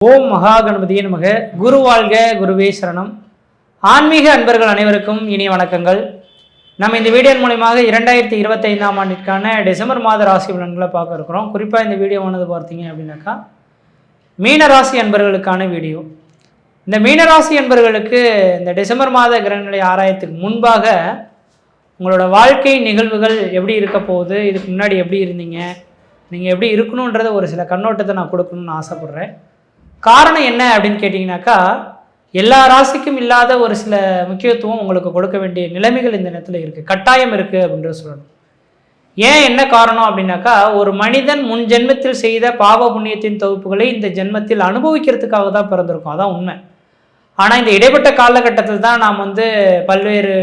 ஓம் மகா கணபதியே நமக. குரு வாழ்க, குருவே சரணம். ஆன்மீக அன்பர்கள் அனைவருக்கும் இனிய வணக்கங்கள். நம்ம இந்த வீடியோ மூலமாக 2025ஆம் ஆண்டிற்கான டிசம்பர் மாத ராசி பலன்களை பார்க்க இருக்கிறோம். குறிப்பாக இந்த வீடியோவானது பார்த்தீங்க அப்படின்னாக்கா மீனராசி அன்பர்களுக்கான வீடியோ. இந்த மீனராசி அன்பர்களுக்கு இந்த டிசம்பர் மாத கிரகநிலை ஆராயத்துக்கு முன்பாக உங்களோட வாழ்க்கை நிகழ்வுகள் எப்படி இருக்க போகுது, இதுக்கு முன்னாடி எப்படி இருந்தீங்க, நீங்கள் எப்படி இருக்கணுன்றத ஒரு சில கண்ணோட்டத்தை நான் கொடுக்கணும்னு ஆசைப்பட்றேன். காரணம் என்ன அப்படின்னு கேட்டிங்கனாக்கா, எல்லா ராசிக்கும் இல்லாத ஒரு சில முக்கியத்துவம் உங்களுக்கு கொடுக்க வேண்டிய நிலைமைகள் இந்த நேரத்தில் இருக்குது, கட்டாயம் இருக்குது அப்படின்ற சொல்லணும். ஏன் என்ன காரணம் அப்படின்னாக்கா, ஒரு மனிதன் முன் ஜென்மத்தில் செய்த பாவ புண்ணியத்தின் தொகுப்புகளை இந்த ஜென்மத்தில் அனுபவிக்கிறதுக்காக தான் பிறந்திருக்கும், அதான் உண்மை. ஆனால் இந்த இடைப்பட்ட காலகட்டத்தில் தான் நாம் பல்வேறு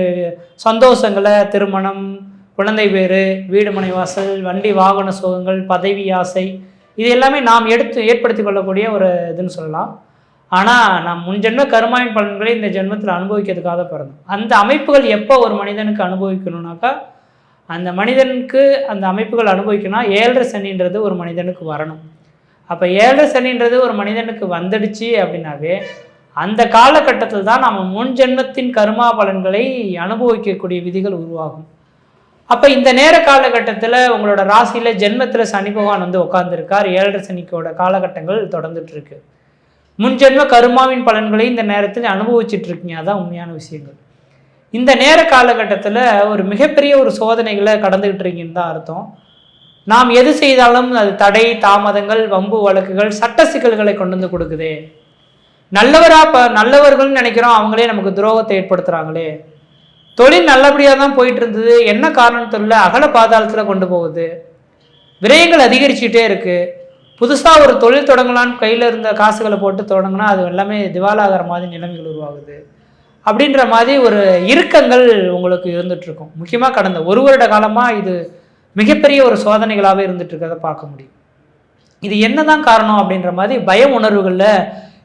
சந்தோஷங்களை, திருமணம், குழந்தை பேறு, வீடு மனை வாசல், வண்டி வாகன சுகங்கள், பதவி ஆசை, இது எல்லாமே நாம் ஏற்படுத்தி கொள்ளக்கூடிய ஒரு இதுன்னு சொல்லலாம். ஆனால் நாம் முன்ஜென்ம கருமாயின் பலன்களை இந்த ஜென்மத்தில் அனுபவிக்கிறதுக்காக பிறந்தோம். அந்த அமைப்புகள் எப்போ ஒரு மனிதனுக்கு அனுபவிக்கணும்னாக்கா, அந்த மனிதனுக்கு அந்த அமைப்புகள் அனுபவிக்கணும்னா 7.5 சனின்றது ஒரு மனிதனுக்கு வரணும். அப்போ 7.5 சனின்றது ஒரு மனிதனுக்கு வந்துடுச்சு அப்படின்னாவே அந்த காலகட்டத்தில் தான் நம்ம முன்ஜென்மத்தின் கருமா பலன்களை அனுபவிக்கக்கூடிய விதிகள் உருவாகும். அப்போ இந்த நேர காலகட்டத்தில் உங்களோட ராசியில் ஜென்மத்தில் சனி பகவான் உட்கார்ந்துருக்கார். 7.5 சனிக்கோட காலகட்டங்கள் தொடர்ந்துட்டு இருக்கு. முன்ஜென்ம கருமாவின் பலன்களை இந்த நேரத்தில் அனுபவிச்சுட்டு இருக்கீங்க, அதான் உண்மையான விஷயங்கள். இந்த நேர காலகட்டத்தில் ஒரு மிகப்பெரிய ஒரு சோதனைகளை கடந்துகிட்டு இருக்கீங்கன்னு தான் அர்த்தம். நாம் எது செய்தாலும் அது தடை, தாமதங்கள், வம்பு வழக்குகள், சட்ட சிக்கல்களை கொண்டு வந்து கொடுக்குதே. நல்லவர்கள்னு நினைக்கிறோம், அவங்களே நமக்கு துரோகத்தை ஏற்படுத்துகிறாங்களே. தொழில் நல்லபடியாக தான் போயிட்டு இருந்தது, என்ன காரணம் தெரியல, அகல பாதாளத்தில் கொண்டு போகுது. விரயங்கள் அதிகரிச்சுட்டே இருக்குது. புதுசாக ஒரு தொழில் தொடங்கலான்னு கையில் இருந்த காசுகளை போட்டு தொடங்கினா அது எல்லாமே திவாலாகிற மாதிரி நிலைமைகள் உருவாகுது. அப்படின்ற மாதிரி ஒரு இறுக்கங்கள் உங்களுக்கு இருந்துகிட்ருக்கும். முக்கியமாக கடந்த ஒரு வருட காலமாக இது மிகப்பெரிய ஒரு சோதனைகளாகவே இருந்துகிட்ருக்கிறத பார்க்க முடியும். இது என்ன தான் காரணம் அப்படின்ற மாதிரி பய உணர்வுகளில்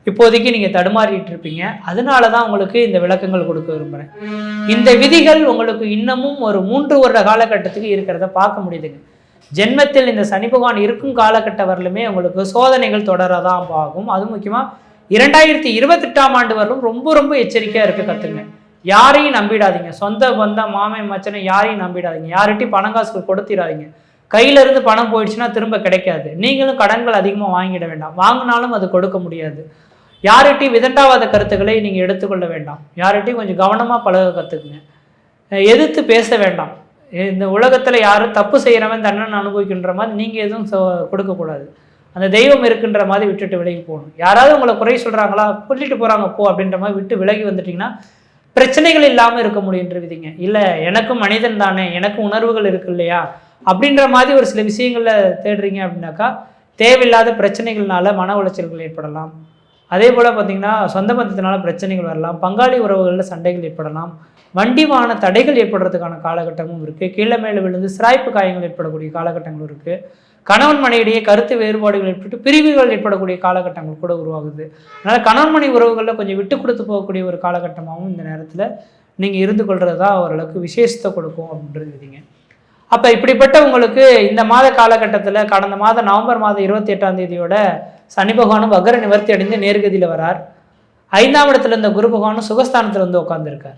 இப்போதைக்கு நீங்கள் தடுமாறிட்டு இருப்பீங்க. அதனால தான் உங்களுக்கு இந்த விளக்கங்கள் கொடுக்க விரும்புகிறேன். இந்த விதிகள் உங்களுக்கு இன்னமும் ஒரு 3 வருட காலகட்டத்துக்கு இருக்கிறத பார்க்க முடியுதுங்க. ஜென்மத்தில் இந்த சனி பகவான் இருக்கும் காலகட்டம் வரலுமே உங்களுக்கு சோதனைகள் தொடரதான் ஆகும். அதுவும் முக்கியமாக 2028ஆம் ஆண்டு வரலும் ரொம்ப ரொம்ப எச்சரிக்கையாக இருக்க கற்றுங்க. யாரையும் நம்பிடாதீங்க. சொந்த பந்தம், மாமை மச்சனை யாரையும் நம்பிடாதீங்க. யார்கிட்டையும் பணம் காசுகள் கொடுத்திடாதீங்க. கையிலிருந்து பணம் போயிடுச்சுன்னா திரும்ப கிடைக்காது. நீங்களும் கடன்கள் அதிகமாக வாங்கிட வேண்டாம். வாங்கினாலும் அது கொடுக்க முடியாது. யார்கிட்டையும் விதண்டாவாத கருத்துக்களை நீங்கள் எடுத்துக்கொள்ள வேண்டாம். யார்கிட்டையும் கொஞ்சம் கவனமாக பழக கற்றுக்குங்க. எதிர்த்து பேச வேண்டாம். இந்த உலகத்தில் யாரும் தப்பு செய்கிறவன் தண்டனை அனுபவிக்கின்ற மாதிரி நீங்கள் எதுவும் கொடுக்கக்கூடாது. அந்த தெய்வம் இருக்குன்ற மாதிரி விட்டுட்டு விலகி போகணும். யாராவது உங்களை குறை சொல்கிறாங்களா, சொல்லிட்டு போகிறாங்க போ அப்படின்ற மாதிரி விட்டு விலகி வந்துட்டிங்கன்னா பிரச்சனைகள் இல்லாமல் இருக்க முடியுன்ற விதிங்க. இல்லை எனக்கும் மனிதன் தானே, எனக்கும் உணர்வுகள் இருக்கு இல்லையா அப்படின்ற மாதிரி ஒரு சில விஷயங்களில் தேடுறீங்க அப்படின்னாக்கா தேவையில்லாத பிரச்சனைகள்னால மன உளைச்சல்கள் ஏற்படலாம். அதே போல் பார்த்திங்கன்னா சொந்த பந்தத்தினால பிரச்சனைகள் வரலாம். பங்காளி உறவுகளில் சண்டைகள் ஏற்படலாம். வண்டி வாகன தடைகள் ஏற்படுறதுக்கான காலகட்டமும் இருக்குது. கீழே மேலே விழுந்து சிராய்ப்பு காயங்கள் ஏற்படக்கூடிய காலகட்டங்களும் இருக்குது. கணவன் மனையிடையே கருத்து வேறுபாடுகள் ஏற்பட்டு பிரிவுகள் ஏற்படக்கூடிய காலகட்டங்கள் கூட உருவாகுது. அதனால் கணவன் மனை உறவுகளில் கொஞ்சம் விட்டு கொடுத்து போகக்கூடிய ஒரு காலகட்டமாகவும் இந்த நேரத்தில் நீங்கள் இருந்து கொள்வது தான் ஓரளவுக்கு விசேஷத்தை கொடுக்கும் அப்படின்றது விதிங்க. அப்போ இப்படிப்பட்ட உங்களுக்கு இந்த மாத காலகட்டத்தில் கடந்த மாதம் நவம்பர் மாதம் 28ஆம் தேதியோட சனி பகவானும் வக்ர நிவர்த்தி அடைந்து நேர்கதியில் வரார். 5ஆம் இடத்துல இருந்த குரு பகவானும் சுகஸ்தானத்தில் உட்காந்துருக்கார்.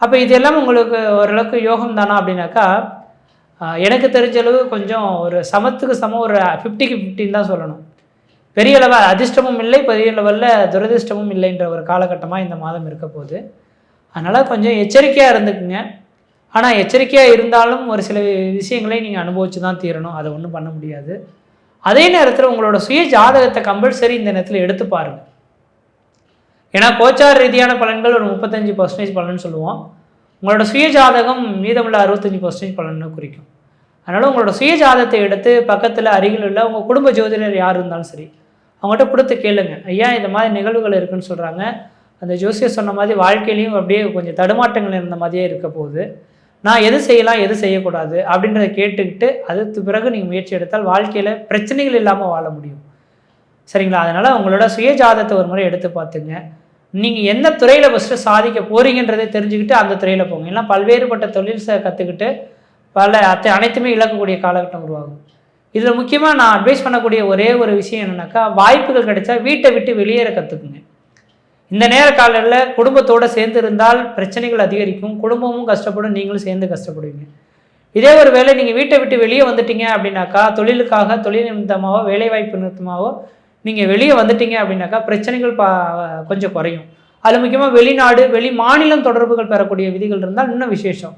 அப்போ இதெல்லாம் உங்களுக்கு ஓரளவுக்கு யோகம் தானா அப்படின்னாக்கா, எனக்கு தெரிஞ்ச அளவு கொஞ்சம் ஒரு சமத்துக்கு சமம் ஒரு 50க்கு 50 தான் சொல்லணும். பெரிய லெவல் அதிர்ஷ்டமும் இல்லை, பெரிய லெவலில் துரதிர்ஷ்டமும் இல்லைன்ற ஒரு காலகட்டமாக இந்த மாதம் இருக்க போகுது. அதனால் கொஞ்சம் எச்சரிக்கையாக இருந்துக்குங்க. ஆனால் எச்சரிக்கையாக இருந்தாலும் ஒரு சில விஷயங்களை நீங்கள் அனுபவிச்சு தான் தீரணும். அதை ஒன்றும் பண்ண முடியாது. அதே நேரத்தில் உங்களோட சுய ஜாதகத்தை கம்பல்சரி இந்த நேரத்தில் எடுத்து பாருங்கள். ஏன்னா கோச்சார ரீதியான பலன்கள் ஒரு 35% பலன் சொல்லுவோம். உங்களோட சுய ஜாதகம் மீதமுள்ள 65% பலன்னு குறிக்கும். அதனால் உங்களோட சுய ஜாதகத்தை எடுத்து பக்கத்தில் அருகில் உள்ள உங்கள் குடும்ப ஜோதிடர் யார் இருந்தாலும் சரி அவங்கள்ட்ட கொடுத்து கேளுங்க. ஐயா இந்த மாதிரி நிகழ்வுகள் இருக்குதுன்னு சொல்கிறாங்க, அந்த ஜோசியர் சொன்ன மாதிரி வாழ்க்கையிலையும் அப்படியே கொஞ்சம் தடுமாற்றங்கள் இருந்த மாதிரியே இருக்க போகுது, நான் எது செய்யலாம் எது செய்யக்கூடாது அப்படின்றத கேட்டுக்கிட்டு அதுக்கு பிறகு நீங்கள் முயற்சி எடுத்தால் வாழ்க்கையில் பிரச்சனைகள் இல்லாமல் வாழ முடியும். சரிங்களா? அதனால் உங்களோட சுய ஜாதகத்தை ஒரு முறை எடுத்து பார்த்துங்க. நீங்கள் எந்த துறையில் ஃபஸ்ட்டு சாதிக்க போகிறீங்கன்றதை தெரிஞ்சுக்கிட்டு அந்த துறையில் போங்க. ஏன்னா பல்வேறுபட்ட தொழில் கற்றுக்கிட்டு அனைத்துமே இழக்கக்கூடிய காலகட்டம் உருவாகும். இதில் முக்கியமாக நான் அட்வைஸ் பண்ணக்கூடிய ஒரே ஒரு விஷயம் என்னென்னாக்கா, வாய்ப்புகள் கிடைச்சா வீட்டை விட்டு வெளியேற கற்றுக்குங்க. இந்த நேர காலையில் குடும்பத்தோடு சேர்ந்து இருந்தால் பிரச்சனைகள் அதிகரிக்கும், குடும்பமும் கஷ்டப்படும், நீங்களும் சேர்ந்து கஷ்டப்படுவீங்க. இதே ஒரு வேளை நீங்கள் வீட்டை விட்டு வெளியே வந்துட்டீங்க அப்படின்னாக்கா, தொழிலுக்காக, தொழில் நிமித்தமாகவோ, வேலைவாய்ப்பு நிமித்தமாகவோ நீங்கள் வெளியே வந்துட்டீங்க அப்படின்னாக்கா பிரச்சனைகள் கொஞ்சம் குறையும். அதில் முக்கியமாக வெளிநாடு, வெளி மாநிலம் தொடர்புகள் பெறக்கூடிய விதிகள் இருந்தால் இன்னும் விசேஷம்.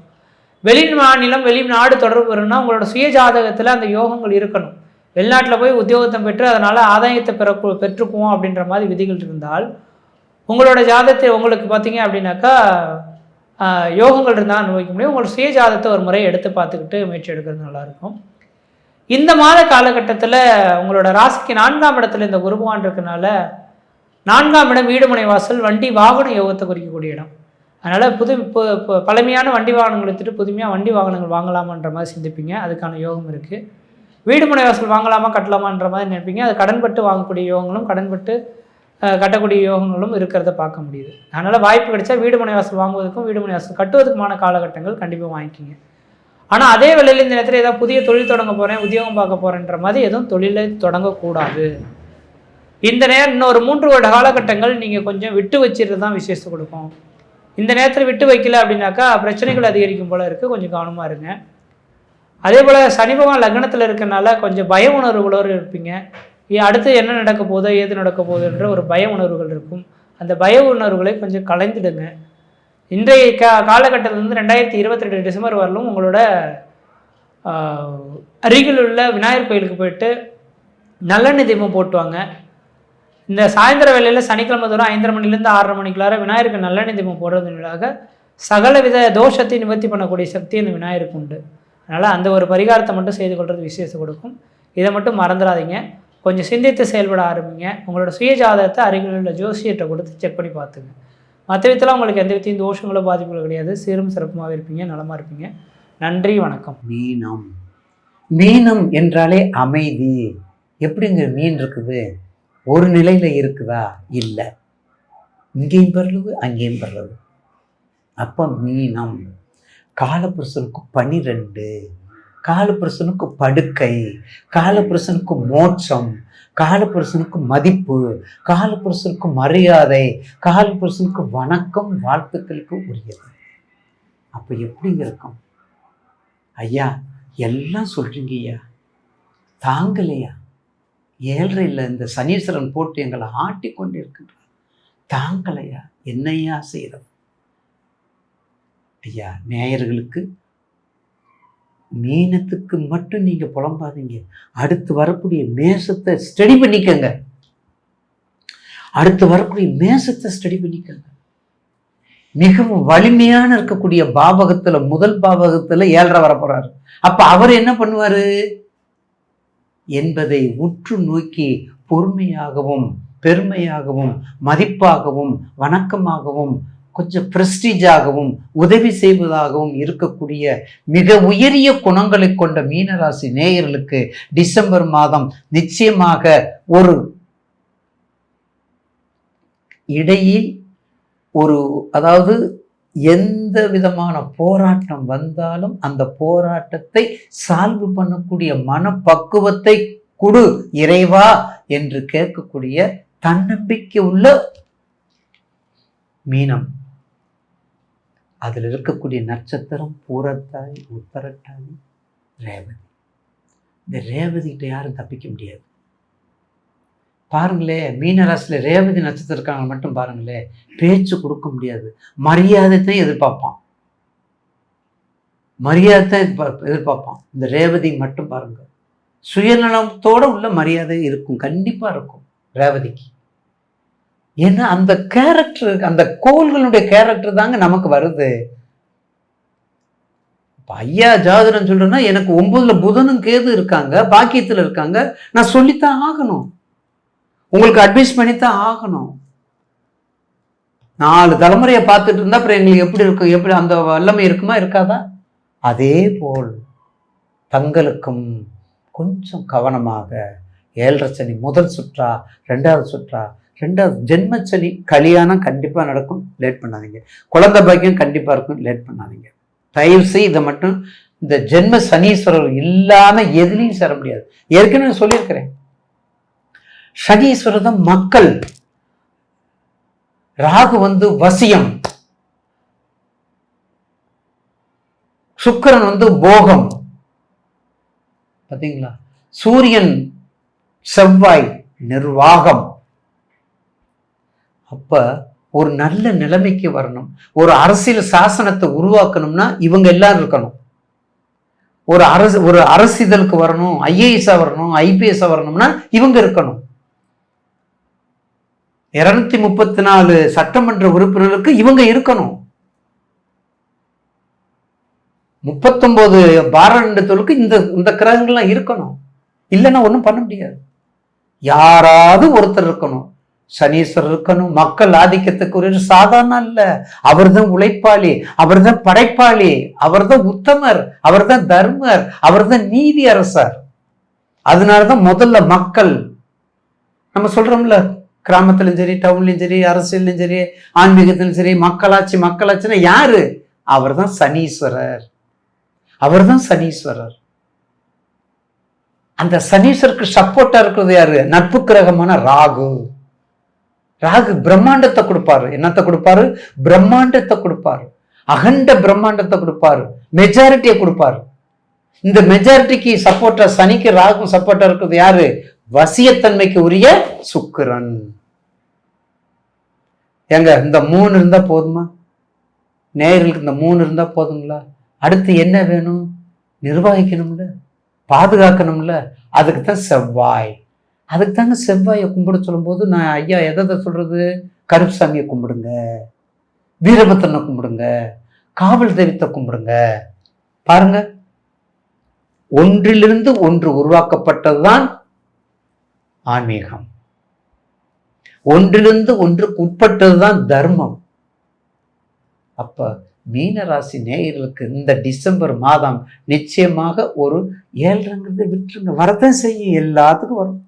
வெளி மாநிலம், வெளிநாடு தொடர்பு வரும்னா உங்களோட சுய ஜாதகத்தில் அந்த யோகங்கள் இருக்கணும். வெளிநாட்டில் போய் உத்தியோகத்தை பெற்று அதனால் ஆதாயத்தை பெற்றுக்குவோம் அப்படின்ற மாதிரி விதிகள் இருந்தால், உங்களோட ஜாதகத்தை உங்களுக்கு பார்த்தீங்க அப்படின்னாக்கா யோகங்கள் இருந்தால் அனுபவிக்க முடியும். உங்களோட சுய ஜாதகத்தை ஒரு முறை எடுத்து பார்த்துக்கிட்டு முயற்சி எடுக்கிறது நல்லாயிருக்கும். இந்த மாத காலகட்டத்தில் உங்களோட ராசிக்கு 4ஆம் இடத்துல இந்த குருபகவான் இருக்கனால, 4ஆம் இடம் வீடு மனை வாசல் வண்டி வாகன யோகத்தை குறிக்கக்கூடிய இடம். அதனால் பழமையான வண்டி வாகனங்கள் எடுத்துகிட்டு புதுமையாக வண்டி வாகனங்கள் வாங்கலாமான்ற மாதிரி சிந்திப்பீங்க. அதுக்கான யோகம் இருக்குது. வீடு மனை வாசல் வாங்கலாமா கட்டலாமான்ற மாதிரி நினைப்பீங்க. அது கடன்பட்டு வாங்கக்கூடிய யோகங்களும் கடன்பட்டு கட்டக்கூடிய யோகங்களும் இருக்கிறத பார்க்க முடியுது. அதனால் வாய்ப்பு கிடைச்சா வீடு மனை வாசல் வாங்குவதற்கும் வீடு மனை வாசல் கட்டுவதற்குமான காலகட்டங்கள் கண்டிப்பாக வாங்கிக்கிங்க. ஆனால் அதே வேளையில் இந்த நேரத்தில் ஏதாவது புதிய தொழில் தொடங்க போகிறேன், உத்தியோகம் பார்க்க போகிறேன்ற மாதிரி எதுவும் தொழிலை தொடங்கக்கூடாது. இந்த நேரம் இன்னொரு 3 வருட காலகட்டங்கள் நீங்கள் கொஞ்சம் விட்டு வச்சிருந்து தான் விசேஷம் கொடுக்கும். இந்த நேரத்தில் விட்டு வைக்கல அப்படின்னாக்கா பிரச்சனைகள் அதிகரிக்கும் போல் இருக்குது. கொஞ்சம் கவனமாக இருங்க. அதே போல் சனி பகவான் லக்னத்தில் இருக்கிறனால கொஞ்சம் பய உணர்வுகளோடு இருப்பீங்க. அடுத்து என்ன நடக்க போதோ ஏது நடக்க போதோன்ற ஒரு பய உணர்வுகள் இருக்கும். அந்த பய உணர்வுகளை கொஞ்சம் கலைந்துடுங்க. இன்றைய காலகட்டத்திலிருந்து 2022 டிசம்பர் வரலும் உங்களோட அருகில் உள்ள விநாயகர் கோயிலுக்கு போயிட்டு நல்லெண்ணெய் தீபம் போட்டுவாங்க. இந்த சாயந்தர வேளையில் சனிக்கிழமை தோறும் 5:30 மணிலேருந்து 6:30 மணிக்குள்ளார விநாயகருக்கு நல்லெண்ணெய் தீபம் போடுறதுனால சகலவித தோஷத்தை நிவர்த்தி பண்ணக்கூடிய சக்தி இந்த விநாயகருக்கு உண்டு. அதனால் அந்த ஒரு பரிகாரத்தை மட்டும் செய்து கொள்வது விசேஷம் கொடுக்கும். இதை மட்டும் மறந்துடாதீங்க. கொஞ்சம் சிந்தித்து செயல்பட ஆரம்பிங்க. உங்களோட சுய ஜாதகத்தை அருகில் உள்ள ஜோசியத்தை கொடுத்து செக் பண்ணி பார்த்துங்க. மற்ற விதத்தில் உங்களுக்கு எந்த விதத்தையும் தோஷங்களோ பாதிப்புகளோ கிடையாது. சீரும் சிறப்புமாக இருப்பீங்க, நலமாக இருப்பீங்க. நன்றி, வணக்கம். மீனம். மீனம் என்றாலே அமைதி. எப்படிங்க மீன் இருக்குது? ஒரு நிலையில் இருக்குதா? இல்லை, இங்கேயும் பெறலவு அங்கேயும் பெறலவு. அப்போ மீனம். காலபுருஷனுக்கு 12, காலபுருஷனுக்கு படுக்கை, காலபுருஷனுக்கு மோட்சம், காலபுருஷனுக்கு மதிப்பு, காலபுருஷனுக்கு மரியாதை, காலபுருஷனுக்கு வணக்கம், வாழ்த்துக்களுக்கு உரியது. அப்போ எப்படிங்க இருக்கும்? ஐயா எல்லாம் சொல்றீங்க ஐயா, தாங்கலையா? 7:30 இந்த சனீஸ்வரன் போட்டு எங்களை ஆட்டி கொண்டு இருக்கின்றார். தாங்கலையா? என்னையா செய்யறது? ஐயா, நேயர்களுக்கு மீனத்துக்கு மட்டும் நீங்க புலம்பாதீங்க. அடுத்து வரக்கூடிய மேசத்தை ஸ்டடி பண்ணிக்கங்க. அடுத்து வரக்கூடிய மேசத்தை ஸ்டடி பண்ணிக்கங்க. மிகவும் வலிமையான இருக்கக்கூடிய பாவகத்துல, முதல் பாவகத்துல 7:30 வரப்போறாரு. அப்ப அவர் என்ன பண்ணுவாரு என்பதை உற்று நோக்கி பொறுமையாகவும் பெருமையாகவும் மதிப்பாகவும் வணக்கமாகவும் கொஞ்சம் பிரஸ்டீஜாகவும் உதவி செய்வதாகவும் இருக்கக்கூடிய மிக உயரிய குணங்களை கொண்ட மீனராசி நேயர்களுக்கு டிசம்பர் மாதம் நிச்சயமாக ஒரு இடையில் அதாவது எந்த விதமான போராட்டம் வந்தாலும் அந்த போராட்டத்தை சால்வ் பண்ணக்கூடிய மனப்பக்குவத்தை கொடு இறைவா என்று கேட்கக்கூடிய தன்னம்பிக்கை உள்ள மீனம். அதில் இருக்கக்கூடிய நட்சத்திரம் பூரத்தாதி, உத்தரட்டாதி, ரேவதி. இந்த ரேவதிகிட்ட யாரும் தப்பிக்க முடியாது. பாருங்களே, மீனராசியில் ரேவதி நட்சத்திரம் இருக்காங்க மட்டும் பாருங்களே, பேச்சு கொடுக்க முடியாது. மரியாதைத்தான் எதிர்பார்ப்பான், மரியாதை எதிர்பார்ப்பான். இந்த ரேவதி மட்டும் பாருங்க, சுயநலத்தோட உள்ள மரியாதை இருக்கும், கண்டிப்பா இருக்கும் ரேவதிக்கு. ஏன்னா அந்த கேரக்டர், அந்த கோள்களுடைய கேரக்டர் தாங்க நமக்கு வருது. ஐயா ஜாதகம் சொல்றேன்னா எனக்கு 9ல் புதனும் கேது இருக்காங்க, பாக்கியத்தில் இருக்காங்க, நான் சொல்லித்தான் ஆகணும், உங்களுக்கு அட்வைஸ் பண்ணித்தான் ஆகணும். 4 தலைமுறையை பார்த்துட்டு இருந்தா அப்புறம் எங்களுக்கு எப்படி இருக்கும்? எப்படி அந்த வல்லமை இருக்குமா இருக்காதா? அதே போல் தங்களுக்கும் கொஞ்சம் கவனமாக 7:30 சனி முதல் சுற்றா, 2வது சுற்றா, 2வது ஜென்மச்சனி, கல்யாணம் கண்டிப்பா நடக்கும், லேட் பண்ணாதீங்க. குழந்தை பாக்கியம் கண்டிப்பா இருக்கும், லேட் பண்ணாதீங்க. தயவு செய்து இதை மட்டும் இந்த ஜென்ம சனீஸ்வரர் இல்லாம எதுலையும் சேர முடியாது. ஏற்கனவே சொல்லியிருக்கிறேன், சனீஸ்வரர் தான் மக்கள், ராகு வசியம், சுக்கிரன் போகம். பாத்தீங்களா? சூரியன் செவ்வாய் நிர்வாகம். அப்ப ஒரு நல்ல நிலைமைக்கு வரணும், ஒரு அரசியல் சாசனத்தை உருவாக்கணும்னா இவங்க எல்லாரும் இருக்கணும். ஒரு அரசிதழுக்கு வரணும், ஐஏஎஸ் வரணும், ஐபிஎஸ் வரணும்னா இவங்க இருக்கணும். 234 சட்டமன்ற உறுப்பினர்களுக்கு இவங்க இருக்கணும். 39 பாராளுமன்றத்துக்கு இந்த கிரகங்கள்லாம் இருக்கணும். இல்லைன்னா ஒன்றும் பண்ண முடியாது. யாராவது ஒருத்தர் இருக்கணும். சனீஸ்வரர் இருக்கணும். மக்கள் ஆதிக்கத்துக்கு ஒரு சாதாரண இல்ல, அவர் தான் உழைப்பாளி, அவர் தான் படைப்பாளி, அவர் தான் உத்தமர், அவர் தான் தர்மர், அவர் தான் நீதி அரசர். அதனாலதான் முதல்ல மக்கள், நம்ம சொல்றோம்ல, கிராமத்திலும் சரி, டவுன்லயும் சரி, அரசியலும் சரி, ஆன்மீகத்திலும் சரி, மக்களாட்சின்னா யாரு? அவர் தான் சனீஸ்வரர். அவர் தான் சனீஸ்வரர். அந்த சனீஸ்வருக்கு சப்போர்ட்டா இருக்கிறது யாரு? நட்பு கிரகமான ராகு. ராகு பிரம்மாண்டத்தை கொடுப்பாரு. என்னத்தை கொடுப்பாரு? பிரம்மாண்டத்தை கொடுப்பாரு. அகண்ட பிரம்மாண்டத்தை கொடுப்பாரு. மெஜாரிட்டியை கொடுப்பாரு. இந்த மெஜாரிட்டிக்கு சப்போர்ட்டா, சனிக்கு ராகு சப்போர்ட்டா இருக்கிறது யாரு? வசியத்தன்மைக்கு உரிய சுக்கிரன். ஏங்க இந்த 3 இருந்தா போதுமா? நேயர்களுக்கு இந்த 3 இருந்தா போதுங்களா? அடுத்து என்ன வேணும்? நிர்வகிக்கணும்ல, பாதுகாக்கணும்ல. அதுக்கு தான் செவ்வாய். அதுக்கு தாங்க செவ்வாயை கும்பிட சொல்லும் போது நான் ஐயா எதை சொல்றது? கருப்சாமியை கும்பிடுங்க, வீரபத்திரனை கும்பிடுங்க, காவல் தெய்வத்தை கும்பிடுங்க. பாருங்க, ஒன்றிலிருந்து ஒன்று உருவாக்கப்பட்டதுதான் ஆன்மீகம். ஒன்றிலிருந்து ஒன்றுக்கு உட்பட்டதுதான் தர்மம். அப்ப மீனராசி நேயர்களுக்கு இந்த டிசம்பர் மாதம் நிச்சயமாக ஒரு 7ங்கிறது விட்டுருங்க, வரதான் செய்யும், எல்லாத்துக்கும் வரும்.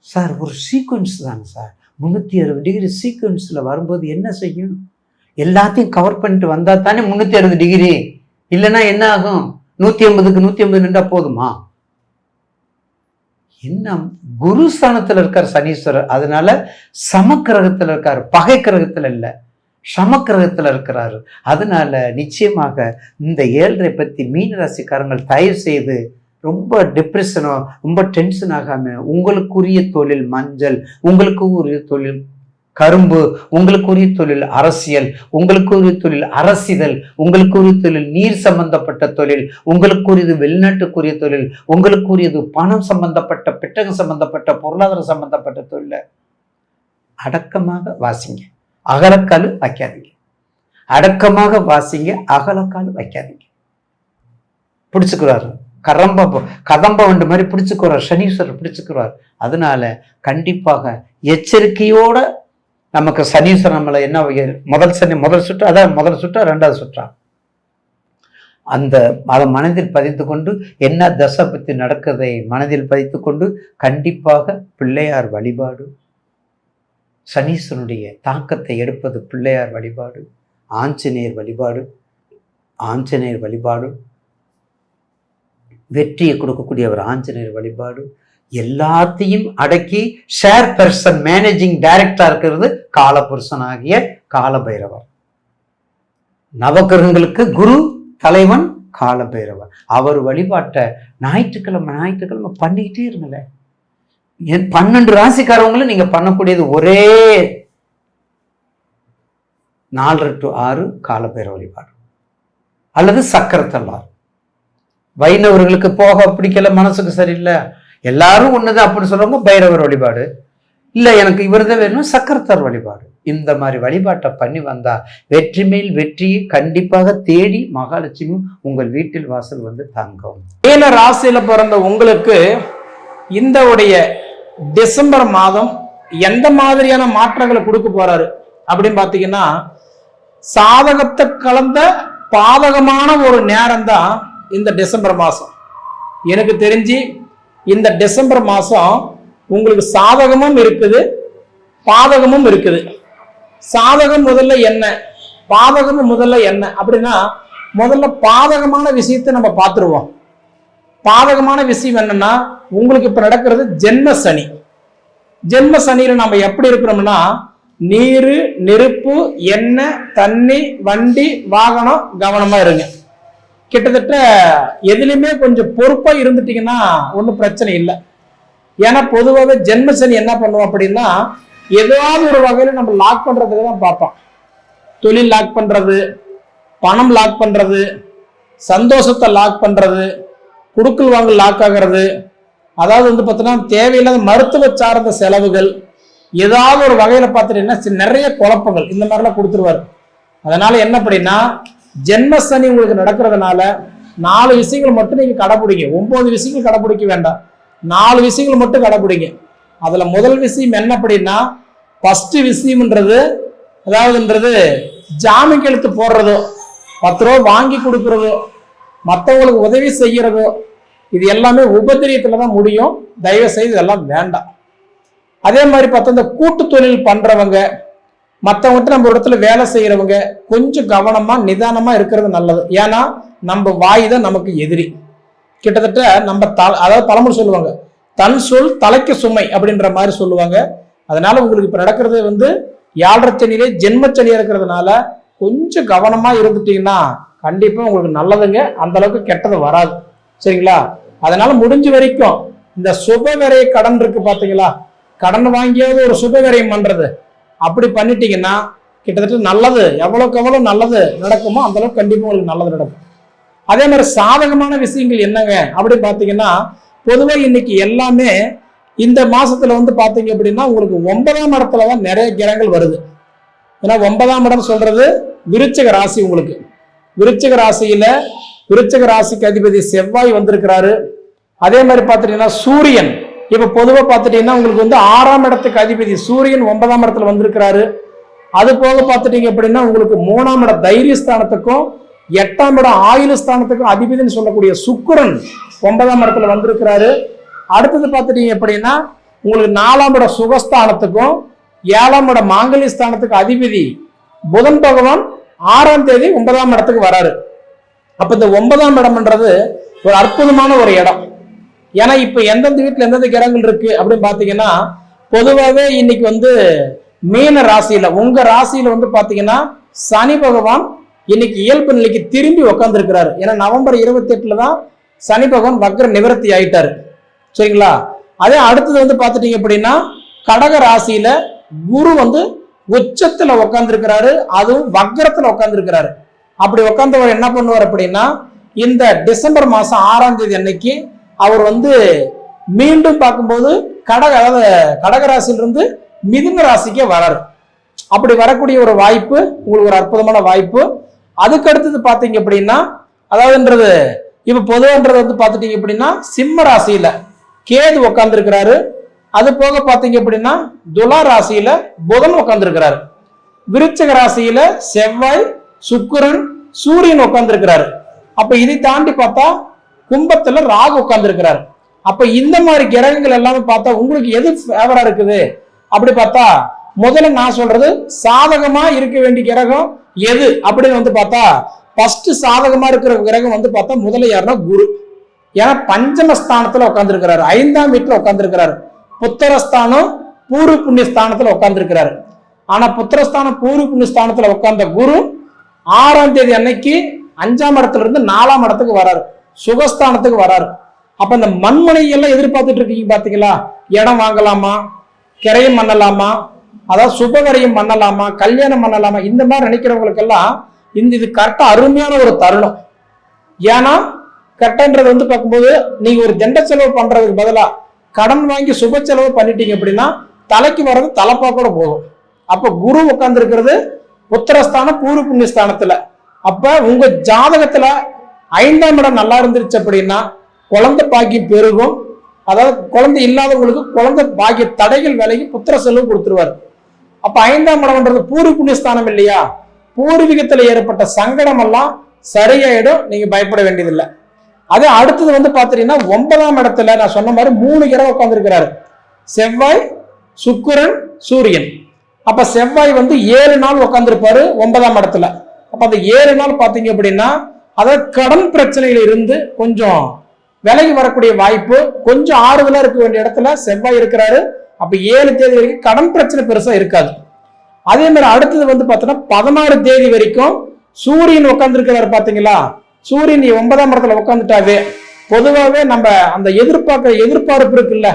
சார் ஒரு சீக்வன்ஸ் தாங்க சார், 360 டிகிரி சீக்வன்ஸ்ல வரும்போது என்ன செய்யும்? எல்லாத்தையும் கவர் பண்ணிட்டு வந்தா தானே 360 டிகிரி. இல்லைன்னா என்ன ஆகும்? 180க்கு 180 நின்றா போதுமா? என்ன, குரு ஸ்தானத்துல இருக்கார் சனீஸ்வரர். அதனால சமக்கிரகத்துல இருக்காரு, பகை கிரகத்துல இல்ல, சமக்கிரகத்துல இருக்கிறாரு. அதனால நிச்சயமாக இந்த 7.5 பத்தி மீனராசிக்காரங்கள் தயவு செய்து ரொம்ப டிப்ரெஷனோ ரொம்ப டென்ஷன் ஆகாம, உங்களுக்குரிய தொழில் மஞ்சள், உங்களுக்கு உரிய தொழில் கரும்பு, உங்களுக்கு உரிய தொழில் அரசியல், உங்களுக்கு உரிய தொழில் அரசிதழ், உங்களுக்கு உரிய தொழில் நீர் சம்பந்தப்பட்ட தொழில், உங்களுக்கு உரியது வெளிநாட்டுக்குரிய தொழில், உங்களுக்கு உரியது பணம் சம்பந்தப்பட்ட, பெட்டகம் சம்பந்தப்பட்ட, பொருளாதாரம் சம்பந்தப்பட்ட தொழில அடக்கமாக வாசிங்க, அகலக்கால் வைக்காதீங்க. அடக்கமாக வாசிங்க, அகலக்கால் வைக்காதீங்க. பிடிச்சுக்கிறாரு, கதம்ப வண்டு மாதிரி பிடிச்சுக்கிறார் சனீஸ்வரர், பிடிச்சுக்கிறார். அதனால கண்டிப்பாக எச்சரிக்கையோட நமக்கு சனீஸ்வரன் நம்மளை என்ன முதல் சுற்று, அதான் முதல் சுற்றா 2வது சுற்றா, அதை மனதில் பதித்து கொண்டு, என்ன தசை பத்தி நடக்கிறதை மனதில் பதித்து கொண்டு, கண்டிப்பாக பிள்ளையார் வழிபாடு, சனீஸ்வரனுடைய தாக்கத்தை எடுப்பது பிள்ளையார் வழிபாடு, ஆஞ்சநேயர் வழிபாடு, வெற்றியை கொடுக்கக்கூடியவர் ஆஞ்சநேயர் வழிபாடு, எல்லாத்தையும் அடக்கி ஷேர் பர்சன் மேனேஜிங் டைரக்டரா இருக்கிறது காலபுருஷனாகிய காலபைரவர். நவகிரகங்களுக்கு குரு தலைவன் காலபைரவர். அவர் வழிபாட்டை ஞாயிற்றுக்கிழமை பண்ணிக்கிட்டே இருங்களேன். 12 ராசிக்காரவங்களும் நீங்க பண்ணக்கூடியது ஒரே 4 to 6 காலபைரவ வழிபாடு அல்லது சக்கரத்தல்லார். வைணவர்களுக்கு போக பிடிக்கல, மனசுக்கு சரியில்லை, எல்லாரும் ஒண்ணுதான் அப்படின்னு சொல்றவங்க பைரவர் வழிபாடு, இல்ல எனக்கு இவர்தான் வேணும் சக்கரத்தார் வழிபாடு. இந்த மாதிரி வழிபாட்டை பண்ணி வந்தா வெற்றி மேல் வெற்றியை கண்டிப்பாக தேடி மகாலட்சுமி உங்கள் வீட்டில் வாசல் தங்கும். மீன ராசியில பிறந்த உங்களுக்கு இந்த உடைய டிசம்பர் மாதம் எந்த மாதிரியான மாற்றங்களை கொடுக்க போறாரு அப்படின்னு பாத்தீங்கன்னா, சாதகத்தை கலந்த பாதகமான ஒரு நேரம் தான் இந்த டிசம்பர் மாசம். எனக்கு தெரிஞ்சு இந்த டிசம்பர் மாசம் உங்களுக்கு சாதகமும் இருக்குது, பாதகமும் இருக்குது. சாதகம் முதல்ல என்ன, பாதகமும் முதல்ல என்ன அப்படின்னா, முதல்ல பாதகமான விஷயத்தை நம்ம பார்த்துருவோம். பாதகமான விஷயம் என்னன்னா, உங்களுக்கு இப்ப நடக்கிறது ஜென்ம சனி. ஜென்ம சனியில நம்ம எப்படி இருக்கிறோம்னா, நீரு, நெருப்பு, எண்ணெய், தண்ணி, வண்டி, வாகனம், கவனமா இருங்க. கிட்டத்தட்ட எதுலையுமே கொஞ்சம் பொறுப்பா இருந்துட்டீங்கன்னா ஒன்றும் பிரச்சனை இல்லை. ஏன்னா பொதுவாகவே ஜென்ம சனி என்ன பண்ணுவோம் அப்படின்னா, ஏதாவது ஒரு வகையில நம்ம லாக் பண்றதுக்கு தான் பார்ப்போம். தொழில் லாக் பண்றது, பணம் லாக் பண்றது, சந்தோஷத்தை லாக் பண்றது, குடுக்கல் வாங்கல் லாக் ஆகிறது. அதாவது வந்து பார்த்தீங்கன்னா தேவையில்லாத மருத்துவ சார்ந்த செலவுகள், ஏதாவது ஒரு வகையில பார்த்துட்டீங்கன்னா நிறைய குழப்பங்கள் இந்த மாதிரிலாம் கொடுத்துருவாரு. அதனால என்ன அப்படின்னா, ஜென்ம சனி உங்களுக்கு நடக்கிறதுனால 4 விஷயங்கள் மட்டும் நீங்க கடைபிடிங்க. 9 விஷயங்கள் கடைபிடிக்க வேண்டாம், 4 விஷயங்கள் மட்டும் கடைபிடிங்க. அதுல முதல் விஷயம் என்ன அப்படின்னா, ஃபர்ஸ்ட் விஷயம்ன்றது அதாவதுன்றது ஜாமீன் கையெழுத்து போடுறதோ, 10 ரூபா வாங்கி கொடுக்கறதோ, மற்றவங்களுக்கு உதவி செய்யறதோ, இது எல்லாமே உபத்திரியத்துல தான் முடியும். தயவு செய்து இதெல்லாம் வேண்டாம். அதே மாதிரி பார்த்தா இந்த கூட்டு தொழில் பண்றவங்க, மற்றவங்ககிட்ட நம்ம ஒரு இடத்துல வேலை செய்யறவங்க கொஞ்சம் கவனமா நிதானமா இருக்கிறது நல்லது. ஏன்னா நம்ம வாய் தான் நமக்கு எதிரி. கிட்டத்தட்ட நம்ம அதாவது பழமொழி சொல்லுவாங்க, தன் சொல் தலைக்கு சுமை அப்படின்ற மாதிரி சொல்லுவாங்க. அதனால உங்களுக்கு இப்ப நடக்கிறது வந்து 7.5 சனியிலே ஜென்மச்சனியா இருக்கிறதுனால கொஞ்சம் கவனமா இருந்துட்டீங்கன்னா கண்டிப்பா உங்களுக்கு நல்லதுங்க. அந்த அளவுக்கு கெட்டது வராது. சரிங்களா? அதனால முடிஞ்ச வரைக்கும் இந்த சுப விரைய கடன் இருக்கு பாத்தீங்களா, கடன் வாங்கியாவது ஒரு சுப விரயம் பண்றது, அப்படி பண்ணிட்டீங்கன்னா கிட்டத்தட்ட நல்லது. எவ்வளவுக்கு எவ்வளவு நல்லது நடக்குமோ அந்த அளவுக்கு கண்டிப்பா உங்களுக்கு நல்லது நடக்கும். அதே மாதிரி சாதகமான விஷயங்கள் என்னங்க அப்படி பாத்தீங்கன்னா, பொதுவாக இன்னைக்கு எல்லாமே இந்த மாசத்துல வந்து பாத்தீங்க அப்படின்னா உங்களுக்கு 9ஆம் இடத்துலதான் நிறைய கிரகங்கள் வருது. ஏன்னா 9ஆம் இடம் சொல்றது விருச்சிக ராசி. உங்களுக்கு விருச்சிக ராசியில விருச்சிக ராசிக்கு அதிபதி செவ்வாய் வந்திருக்கிறாரு. அதே மாதிரி பார்த்துட்டீங்கன்னா சூரியன் இப்ப பொதுவா பார்த்துட்டீங்கன்னா உங்களுக்கு வந்து 6ஆம் இடத்துக்கு அதிபதி சூரியன் 9ஆம் இடத்துல வந்திருக்கிறாரு. அது போக பார்த்துட்டீங்க அப்படின்னா உங்களுக்கு 3ஆம் இடம் தைரியஸ்தானத்துக்கும் 8ஆம் இடம் ஆயுள் ஸ்தானத்துக்கும் அதிபதினு சொல்லக்கூடிய சுக்கிரன் 9ஆம் இடத்துல வந்திருக்கிறாரு. அடுத்தது பார்த்துட்டீங்க அப்படின்னா உங்களுக்கு 4ஆம் இடம் சுகஸ்தானத்துக்கும் 7ஆம் இடம் மாங்கல்ய ஸ்தானத்துக்கு அதிபதி புதன் பகவான் 6ஆம் தேதி 9ஆம் இடத்துக்கு வராரு. அப்ப இந்த 9ஆம் இடம்ன்றது ஒரு அற்புதமான ஒரு இடம். ஏன்னா இப்ப எந்தெந்த வீட்டுல எந்தெந்த கிரகங்கள் இருக்கு அப்படின்னு பாத்தீங்கன்னா, பொதுவாகவே இன்னைக்கு வந்து மீன ராசியில உங்க ராசியில வந்து பாத்தீங்கன்னா சனி பகவான் இன்னைக்கு இயல்பு நிலைக்கு திரும்பி உட்கார்ந்து இருக்கிறாரு. ஏன்னா நவம்பர் 28 தான் சனி பகவான் வக்ர நிவர்த்தி ஆயிட்டாரு. சரிங்களா? அதே அடுத்தது வந்து பாத்துட்டீங்க அப்படின்னா கடக ராசியில குரு வந்து உச்சத்துல உட்கார்ந்து இருக்கிறாரு, அதுவும் வக்ரத்துல உட்கார்ந்து இருக்கிறாரு. அப்படி உட்கார்ந்தவர் என்ன பண்ணுவார் அப்படின்னா, இந்த டிசம்பர் மாசம் 6ஆம் தேதி அன்னைக்கு அவர் வந்து மீண்டும் பார்க்கும்போது கடகராசிலிருந்து மிதுன ராசிக்கே வராரு. அப்படி வரக்கூடிய ஒரு வாய்ப்பு உங்களுக்கு ஒரு அற்புதமான வாய்ப்பு. அதுக்கு அடுத்தது பாத்தீங்க அப்படின்னா, அதாவதுன்றது இப்ப பொதுவான்றது வந்து பாத்துட்டீங்க அப்படின்னா சிம்ம ராசியில கேது உட்கார்ந்து இருக்கிறாரு. அது போக பாத்தீங்க அப்படின்னா துலா ராசியில புதன் உட்கார்ந்து இருக்கிறாரு. விருச்சிக ராசியில செவ்வாய், சுக்கிரன், சூரியன் உட்கார்ந்து இருக்கிறாரு. அப்ப இதை தாண்டி பார்த்தா கும்பத்துல ராகு உட்கார்ந்து இருக்கிறாரு. அப்ப இந்த மாதிரி கிரகங்கள் எல்லாமே பார்த்தா உங்களுக்கு எது ஃபேவரா இருக்குது அப்படி பார்த்தா, முதல்ல நான் சொல்றது சாதகமா இருக்க வேண்டிய கிரகம் எது அப்படின்னு வந்து பார்த்தா, ஃபர்ஸ்ட் சாதகமா இருக்கிற கிரகம் வந்து பார்த்தா முதல்ல யாருன்னா குரு. ஏன்னா பஞ்சமஸ்தானத்துல உட்கார்ந்து இருக்கிறாரு, 5ஆம் வீட்டுல உட்கார்ந்து இருக்கிறாரு. புத்திரஸ்தானம் பூர்வ புண்ணிய ஸ்தானத்துல உட்கார்ந்து இருக்கிறாரு. ஆனா புத்திரஸ்தானம் பூர்வ புண்ணிய ஸ்தானத்துல உட்கார்ந்த குரு 6ஆம் தேதி அன்னைக்கு 5ஆம் இடத்துல இருந்து 4ஆம் இடத்துக்கு வராரு, சுகஸ்தானத்துக்கு வராரு. அப்ப இந்த மண்மனை எல்லாம் எதிர்பார்த்துட்டு இருக்கீங்க பாத்தீங்களா, இடம் வாங்கலாமா, கிரையம் பண்ணலாமா, அதாவது சுபகரையும் பண்ணலாமா, கல்யாணம் பண்ணலாமா, இந்த மாதிரி நினைக்கிறவங்களுக்கு எல்லாம் இது கரெக்டா அருமையான ஒரு தருணம். ஏன்னா கரெக்டான்றது வந்து பார்க்கும்போது நீங்க ஒரு தண்ட செலவு பண்றதுக்கு பதிலா கடன் வாங்கி சுப செலவு பண்ணிட்டீங்க அப்படின்னா தலைக்கு வர்றது தலைப்பா கூட போகும். அப்ப குரு உட்கார்ந்து இருக்கிறது உத்தரஸ்தானம் பூர்வ புண்ணிய ஸ்தானத்துல. அப்ப உங்க ஜாதகத்துல 5ஆம் இடம் நல்லா இருந்துருச்சு அப்படின்னா குழந்தை பாக்கியம் பெருகும். அதாவது குழந்தை இல்லாதவங்களுக்கு குழந்தை பாக்கிய தடைகள் விலகி புத்திர செலவு கொடுத்துருவாரு. அப்ப 5ஆம் இடம்ன்றது பூர்வ புண்ணிய ஸ்தானம் இல்லையா, பூர்வீகத்துல ஏற்பட்ட சங்கடம் எல்லாம் சரியாயிடும், நீங்க பயப்பட வேண்டியதில்லை. அதே அடுத்தது வந்து பாத்தீங்கன்னா 9ஆம் இடத்துல நான் சொன்ன மாதிரி 3 கிரகம் உட்கார்ந்து இருக்கிறாரு, செவ்வாய், சுக்கிரன், சூரியன். அப்ப செவ்வாய் வந்து 7 நாள் உட்கார்ந்து இருப்பாரு 9ஆம் இடத்துல. அப்ப அந்த 7 நாள் பாத்தீங்க அப்படின்னா அதாவது கடன் பிரச்சனையில இருந்து கொஞ்சம் விலகி வரக்கூடிய வாய்ப்பு, கொஞ்சம் ஆறுதலா இருக்க வேண்டிய இடத்துல செவ்வாய் இருக்கிறாரு. அப்ப 7 தேதி வரைக்கும் கடன் பிரச்சனை பெருசா இருக்காது. அதே மாதிரி அடுத்தது வந்து பார்த்தோன்னா 16 தேதி வரைக்கும் சூரியன் உட்கார்ந்துருக்கிறாரு பாத்தீங்களா. சூரியன் 9ஆம் இடத்துல உட்காந்துட்டாவே பொதுவாகவே நம்ம அந்த எதிர்பார்ப்பு இருக்குல்ல,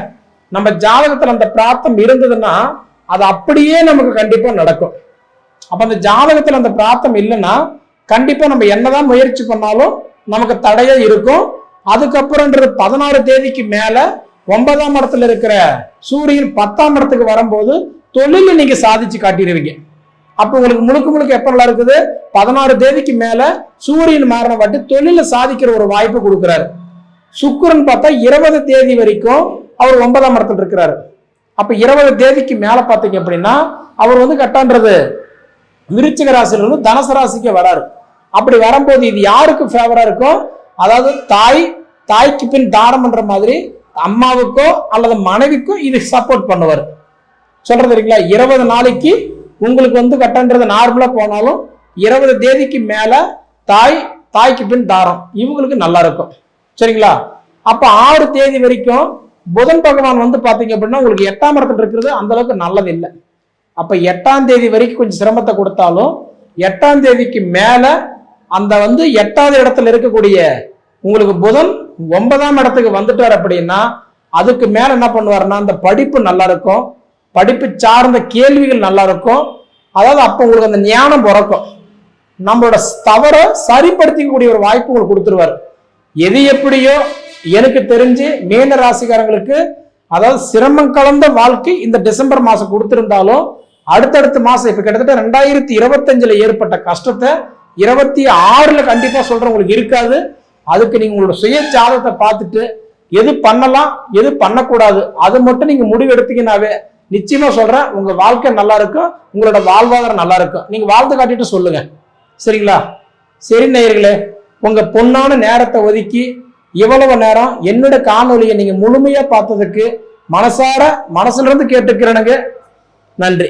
நம்ம ஜாதகத்துல அந்த பிராப்தம் இருந்ததுன்னா அது அப்படியே நமக்கு கண்டிப்பா நடக்கும். அப்ப அந்த ஜாதகத்துல அந்த பிராப்தம் இல்லைன்னா கண்டிப்பா நம்ம என்னதான் முயற்சி பண்ணாலும் நமக்கு தடையா இருக்கும். அதுக்கப்புறம்ன்றது 16 தேதிக்கு மேல 9ஆம் இடத்துல இருக்கிற சூரியன் 10ஆம் இடத்துக்கு வரும்போது தொழில நீங்க சாதிச்சு காட்டிடுவீங்க. அப்ப உங்களுக்கு முழுக்க எப்ப நல்லா இருக்குது, 16 தேதிக்கு மேல சூரியன் மாறின வாட்டி தொழில சாதிக்கிற ஒரு வாய்ப்பு கொடுக்கிறாரு. சுக்கிரன் பார்த்தா 20 தேதி வரைக்கும் அவர் 9ஆம் இடத்துல இருக்கிறாரு. அப்ப 20 தேதிக்கு மேல பாத்தீங்க அப்படின்னா அவர் வந்து கட்டான்றது விருச்சிக ராசியில இருந்து தனுசு ராசிக்கு வராரு. அப்படி வரும்போது இது யாருக்கு ஃபேவரா இருக்கும், அதாவது தாய்க்கு பின் தாரம் பண்ற மாதிரி அம்மாவுக்கோ அல்லது மனைவிக்கோ இது சப்போர்ட் பண்ணுவார். சொல்றது இல்லைங்களா. 20 நாளைக்கு உங்களுக்கு வந்து கட்டன்றது நார்மலா போனாலும் 20 தேதிக்கு மேல தாய்க்கு பின் தாரம் இவங்களுக்கு நல்லா இருக்கும். சரிங்களா. அப்ப 6 தேதி வரைக்கும் புதன் பகவான் வந்து பாத்தீங்க அப்படின்னா உங்களுக்கு 8ஆம் இடத்துல இருக்கிறது அந்த அளவுக்கு நல்லது இல்லை. அப்ப 8ஆம் தேதி வரைக்கும் கொஞ்சம் சிரமத்தை கொடுத்தாலும் 8ஆம் தேதிக்கு மேல அந்த வந்து 8வது இடத்துல இருக்கக்கூடிய உங்களுக்கு புதன் 9ஆம் இடத்துக்கு வந்துட்டார் அப்படின்னா அதுக்கு மேல என்ன பண்ணுவாருன்னா அந்த படிப்பு நல்லா இருக்கும், படிப்பு சார்ந்த கேள்விகள் நல்லா இருக்கும். அதாவது அப்ப உங்களுக்கு அந்த ஞானம் பிறக்கும், நம்மளோட தவறை சரிப்படுத்திக்கக்கூடிய ஒரு வாய்ப்பு உங்களுக்கு கொடுத்துருவாரு. எது எப்படியோ எனக்கு தெரிஞ்சு மீன ராசிக்காரங்களுக்கு அதாவது சிரமம் கலந்த வாழ்க்கை இந்த டிசம்பர் மாசம் கொடுத்திருந்தாலும் அடுத்தடுத்த மாசம் இப்ப கிட்டத்தட்ட 2025 ஏற்பட்ட கஷ்டத்தை 26 கண்டிப்பா சொல்றேன் உங்களுக்கு இருக்காது. அதுக்கு நீங்க உங்களோட சுய ஜாதகத்தை பார்த்துட்டு எது பண்ணலாம் எது பண்ணக்கூடாது அது மட்டும் நீங்க முடிவு எடுத்தீங்கன்னாவே நிச்சயமா சொல்றேன் உங்க வாழ்க்கை நல்லா இருக்கும், உங்களோட வாழ்வாதாரம் நல்லா இருக்கும். நீங்க வாழ்ந்து காட்டிட்டு சொல்லுங்க. சரிங்களா. சரி நேயர்களே, உங்க பொன்னான நேரத்தை ஒதுக்கி இவ்வளவு நேரம் என்னோட காணொலியை நீங்க முழுமையா பார்த்ததுக்கு மனசுல இருந்து கேட்டுக்கிறேனுங்க. நன்றி.